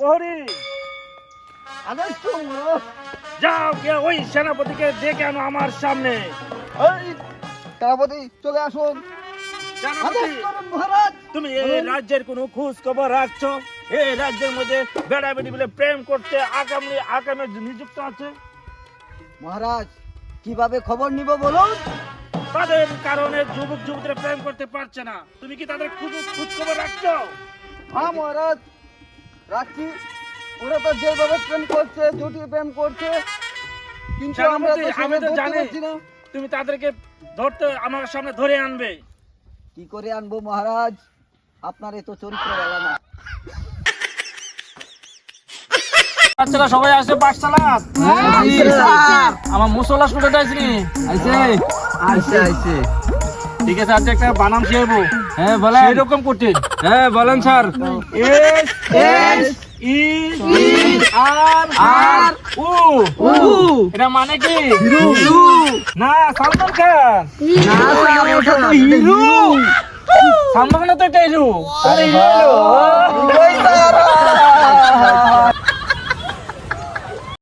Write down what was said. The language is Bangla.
প্রহরী, আদেশ করুন। যাও গিয়ে ওই সেনাপতিকে ডেকে আনো আমার সামনে। এই সেনাপতি চলে আসুন। সেনাপতি, আদেশ করুন মহারাজ। তুমি এই রাজ্যের কোনো খোঁজ খবর রাখছো? এই রাজ্যের মধ্যে বেড়াবেড়ি বলে প্রেম করতে আগামে নিযুক্ত আছে। মহারাজ কিভাবে খবর নিব বলুন? তাদের কারণে যুবক যুবতীরা প্রেম করতে পারছে না, তুমি কি তাদের খোঁজ খবর রাখছো? হ্যাঁ মহারাজ, রাখছি। ওরা তো যেভাবে প্রেম করছে, জটিল প্রেম করছে, কিন্তু আমরা সেনাপতি, তো আমি তো ধরতে জানি পারছি না। তুমি তাদেরকে ধরতে আমার সামনে ধরে আনবে। কি করে আনবো মহারাজ? আপনার এত চরিত্র ভালো না। বাচ্চারা সবাই আসে পাঠশালা। আমার মুসল্লা স্টুডেন্ট আসেনি? আইছে। ঠিক আছে, আজকে একটা বানান শিখাবো। হ্যাঁ বলেন। এরকম করতে হ্যাঁ বলেন স্যার। এস এস ই আর আর উ। উ এটা মানে কি? হিরো। না, সালমান খান। না স্যার ওটা তো হিরো। সালমান খান তো এটা হিরো। আরে হিরো। ওই স্যার।